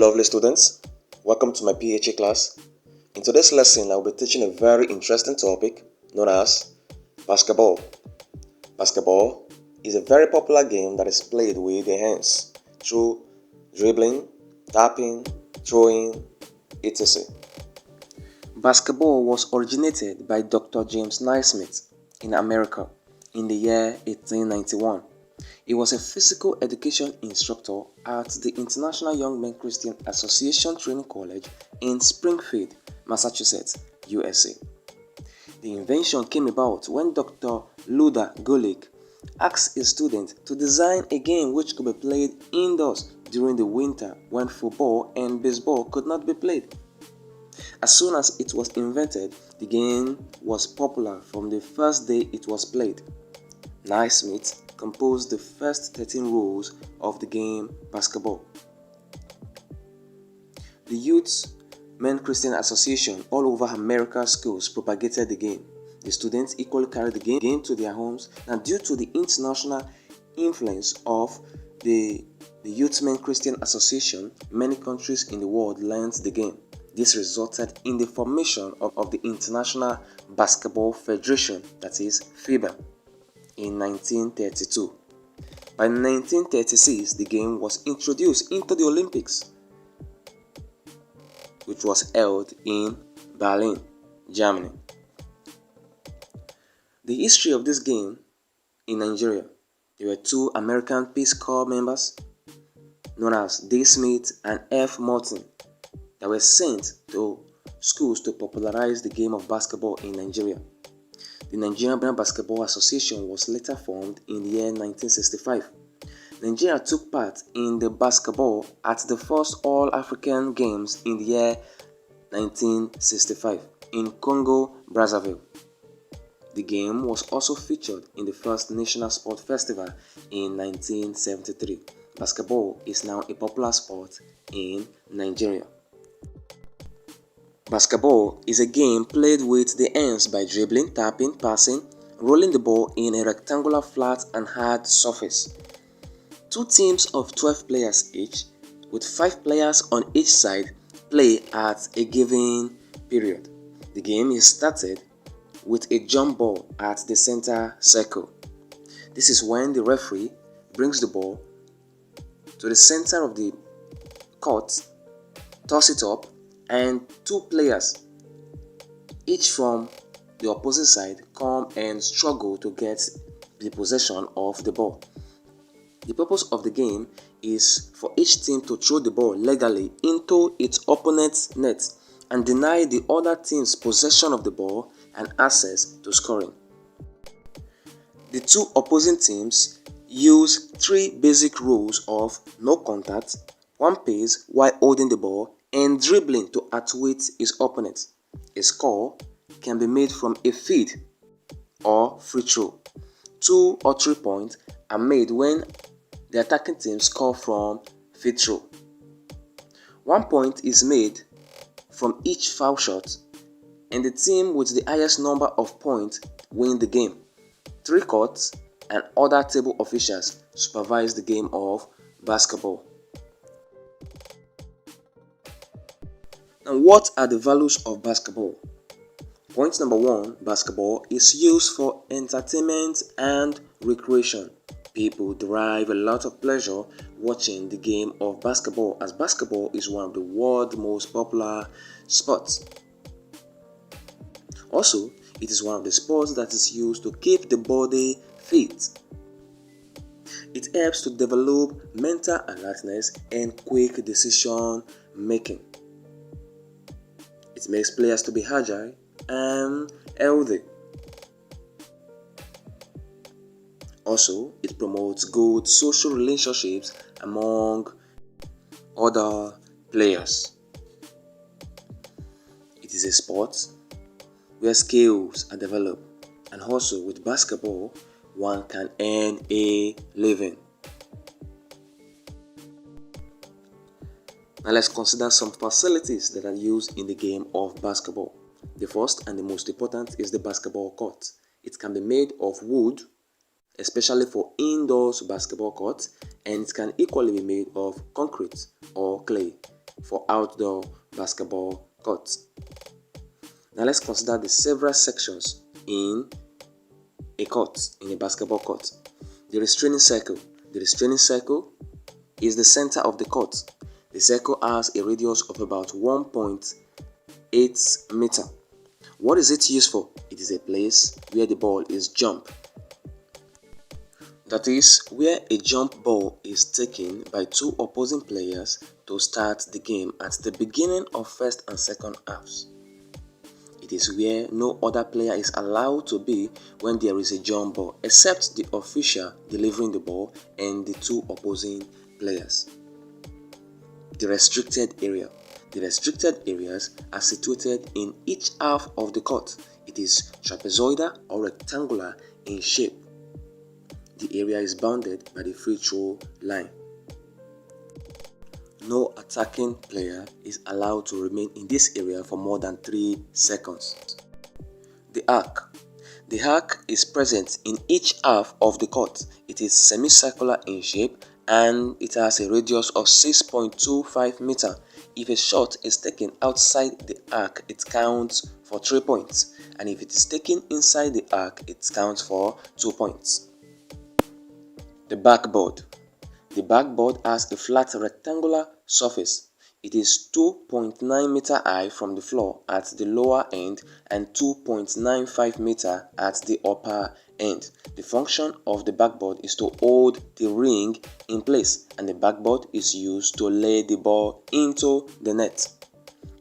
lovely students, welcome to my PHA class. In today's lesson, I will be teaching a very interesting topic known as basketball. Basketball is a very popular game that is played with the hands through dribbling, tapping, throwing, etc. Basketball was originated by Dr. James Naismith in America in the year 1891. He was a physical education instructor at the International Young Men Christian Association Training College in Springfield, Massachusetts, USA. The invention came about when Dr. Luther Gulick asked a student to design a game which could be played indoors during the winter when football and baseball could not be played. As soon as it was invented, the game was popular from the first day it was played. Naismith composed the first 13 rules of the game basketball. The Youth Men Christian Association all over America's schools propagated the game. The students equally carried the game to their homes, and due to the international influence of the Youth Men Christian Association, many countries in the world learned the game. This resulted in the formation of the International Basketball Federation, that is FIBA, in 1932. By 1936, the game was introduced into the Olympics, which was held in Berlin, Germany. The history of this game in Nigeria: there were two American Peace Corps members known as D. Smith and F. Morton that were sent to schools to popularize the game of basketball in Nigeria. The Nigerian Basketball Association was later formed in the year 1965. Nigeria took part in the basketball at the first All-African Games in the year 1965 in Congo, Brazzaville. The game was also featured in the first National Sport Festival in 1973. Basketball is now a popular sport in Nigeria. Basketball is a game played with the hands by dribbling, tapping, passing, rolling the ball in a rectangular flat and hard surface. Two teams of 12 players each, with 5 players on each side, play at a given period. The game is started with a jump ball at the center circle. This is when the referee brings the ball to the center of the court, tosses it up, and 2 players, each from the opposite side, come and struggle to get the possession of the ball. The purpose of the game is for each team to throw the ball legally into its opponent's net and deny the other team's possession of the ball and access to scoring. The two opposing teams use 3 basic rules of no contact, one pace while holding the ball, and dribbling to outwit his opponent. A score can be made from a feed or free throw. 2 or 3 points are made when the attacking team scores from free throw. 1 point is made from each foul shot, and the team with the highest number of points win the game. 3 courts and other table officials supervise the game of basketball. Now, what are the values of basketball? Point number 1, basketball is used for entertainment and recreation. People derive a lot of pleasure watching the game of basketball, as basketball is one of the world's most popular sports. Also, it is one of the sports that is used to keep the body fit. It helps to develop mental alertness and quick decision making. It makes players to be agile and healthy. Also, it promotes good social relationships among other players. It is a sport where skills are developed, and also with basketball, one can earn a living. Now let's consider some facilities that are used in the game of basketball. The first and the most important is the basketball court. It can be made of wood, especially for indoors basketball courts, and it can equally be made of concrete or clay. for outdoor basketball courts. Now let's consider the several sections in a court, in a basketball court. The restraining circle. The restraining circle is the center of the court. The circle has a radius of about 1.8 meter. What is it used for? It is a place where the ball is jumped. That is, where a jump ball is taken by two opposing players to start the game at the beginning of first and second halves. It is where no other player is allowed to be when there is a jump ball except the official delivering the ball and the two opposing players. The restricted area. The restricted areas are situated in each half of the court. It is trapezoidal or rectangular in shape. The area is bounded by the free throw line. No attacking player is allowed to remain in this area for more than 3 seconds. The arc. The arc is present in each half of the court. It is semicircular in shape and it has a radius of 6.25 meter. If a shot is taken outside the arc, it counts for 3 points, and if it is taken inside the arc, it counts for 2 points. The backboard. The backboard has a flat rectangular surface. It is 2.9 meter high from the floor at the lower end and 2.95 meter at the upper end. The function of the backboard is to hold the ring in place, and the backboard is used to lay the ball into the net.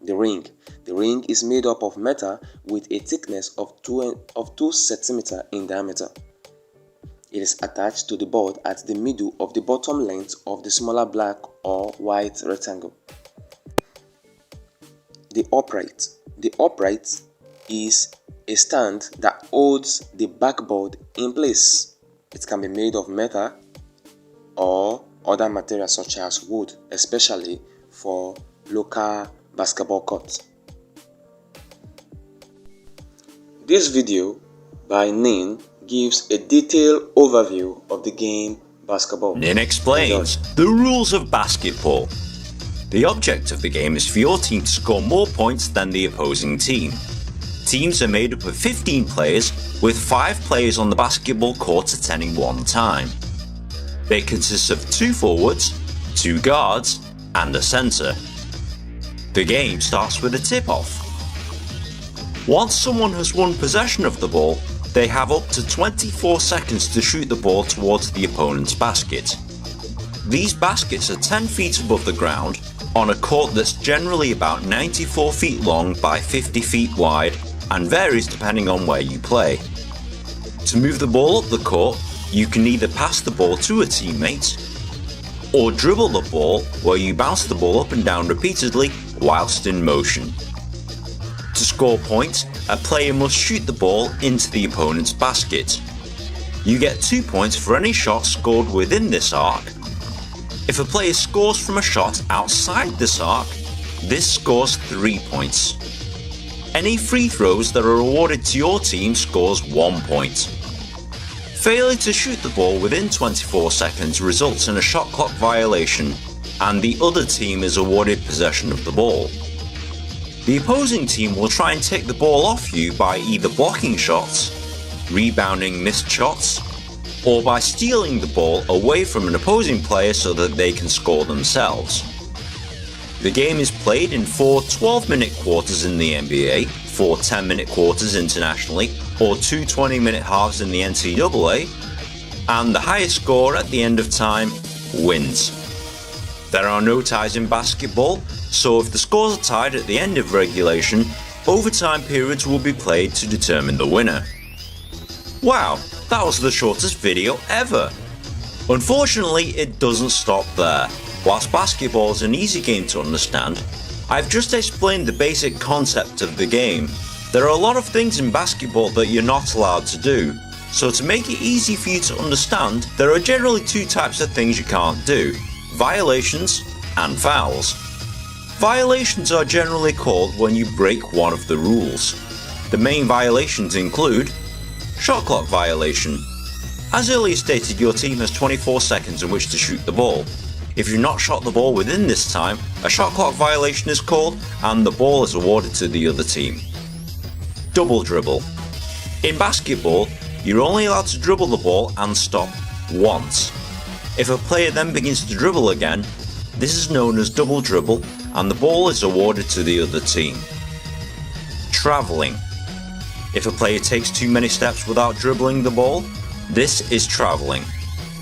The ring. The ring is made up of metal with a thickness of 2 cm in diameter. It is attached to the board at the middle of the bottom length of the smaller black or white rectangle. The upright. The upright is a stand that holds the backboard in place. It can be made of metal or other materials such as wood, especially for local basketball courts. This video by Nin gives a detailed overview of the game basketball. Nin explains the rules of basketball. The object of the game is for your team to score more points than the opposing team. Teams are made up of 15 players, with 5 players on the basketball court at any one time. They consist of 2 forwards, 2 guards, and a center. The game starts with a tip-off. Once someone has won possession of the ball, they have up to 24 seconds to shoot the ball towards the opponent's basket. These baskets are 10 feet above the ground on a court that's generally about 94 feet long by 50 feet wide and varies depending on where you play. To move the ball up the court, you can either pass the ball to a teammate or dribble the ball, where you bounce the ball up and down repeatedly whilst in motion. To score points, a player must shoot the ball into the opponent's basket. You get 2 points for any shot scored within this arc. If a player scores from a shot outside this arc, this scores 3 points. Any free throws that are awarded to your team scores 1 point. Failure to shoot the ball within 24 seconds results in a shot clock violation, and the other team is awarded possession of the ball. The opposing team will try and take the ball off you by either blocking shots, rebounding missed shots, or by stealing the ball away from an opposing player so that they can score themselves. The game is played in 4 12-minute quarters in the NBA, 4 10-minute quarters internationally, or 2 20-minute halves in the NCAA, and the highest score at the end of time wins. There are no ties in basketball, so if the scores are tied at the end of regulation, overtime periods will be played to determine the winner. Wow, that was the shortest video ever! Unfortunately, it doesn't stop there. Whilst basketball is an easy game to understand, I've just explained the basic concept of the game. There are a lot of things in basketball that you're not allowed to do, so to make it easy for you to understand, there are generally 2 types of things you can't do: violations and fouls. Violations are generally called when you break one of the rules. The main violations include shot clock violation. As earlier stated, your team has 24 seconds in which to shoot the ball. If you've not shot the ball within this time, a shot clock violation is called and the ball is awarded to the other team. Double dribble. In basketball, you're only allowed to dribble the ball and stop once. If a player then begins to dribble again, this is known as double dribble and the ball is awarded to the other team. Travelling. If a player takes too many steps without dribbling the ball, this is travelling.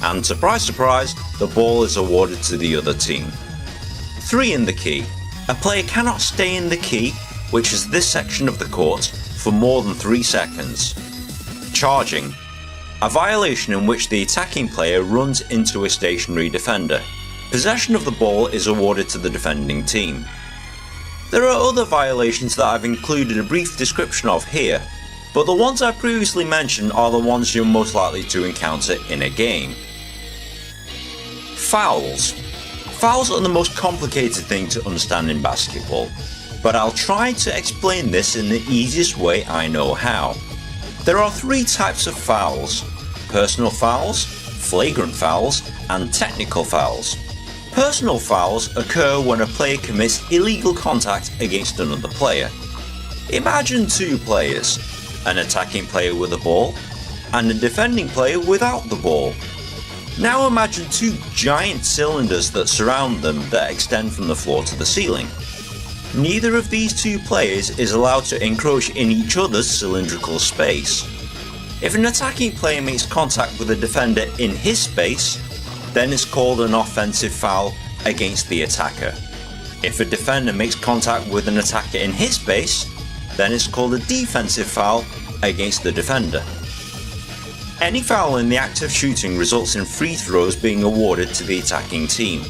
And surprise surprise, the ball is awarded to the other team. 3 in the key. A player cannot stay in the key, which is this section of the court, for more than 3 seconds. Charging. A violation in which the attacking player runs into a stationary defender. Possession of the ball is awarded to the defending team. There are other violations that I've included a brief description of here, but the ones I previously mentioned are the ones you're most likely to encounter in a game. Fouls. Fouls are the most complicated thing to understand in basketball, but I'll try to explain this in the easiest way I know how. There are 3 types of fouls: personal fouls, flagrant fouls, and technical fouls. Personal fouls occur when a player commits illegal contact against another player. Imagine 2 players, an attacking player with the ball and a defending player without the ball. Now imagine 2 giant cylinders that surround them that extend from the floor to the ceiling. Neither of these 2 players is allowed to encroach in each other's cylindrical space. If an attacking player makes contact with a defender in his space, then it's called an offensive foul against the attacker. If a defender makes contact with an attacker in his space, then it's called a defensive foul against the defender. Any foul in the act of shooting results in free throws being awarded to the attacking team.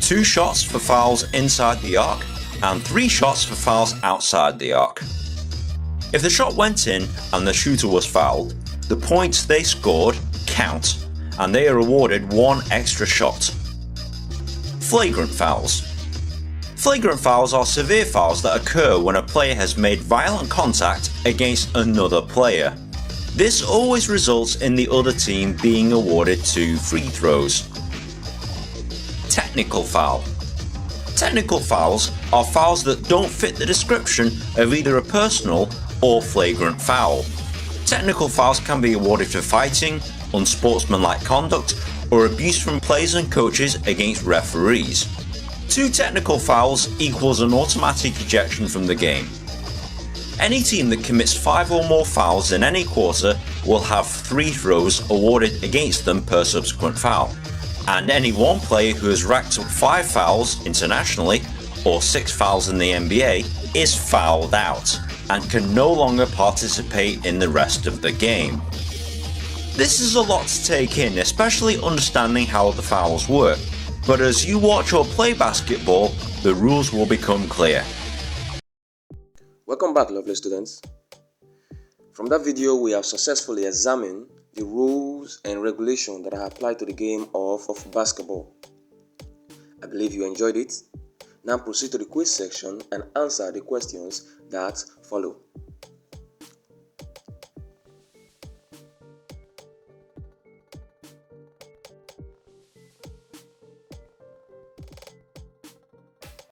2 shots for fouls inside the arc and 3 shots for fouls outside the arc. If the shot went in and the shooter was fouled, the points they scored count and they are awarded 1 extra shot. Flagrant fouls. Flagrant fouls are severe fouls that occur when a player has made violent contact against another player. This always results in the other team being awarded 2 free throws. Technical foul. Technical fouls are fouls that don't fit the description of either a personal or flagrant foul. Technical fouls can be awarded for fighting, unsportsmanlike conduct, or abuse from players and coaches against referees. 2 technical fouls equals an automatic ejection from the game. Any team that commits 5 or more fouls in any quarter will have 3 throws awarded against them per subsequent foul, and any one player who has racked up 5 fouls internationally or 6 fouls in the NBA is fouled out and can no longer participate in the rest of the game. This is a lot to take in, especially understanding how the fouls work, but as you watch or play basketball, the rules will become clear. Welcome back, lovely students. From that video, we have successfully examined the rules and regulations that are applied to the game of basketball. I believe you enjoyed it. Now proceed to the quiz section and answer the questions that follow.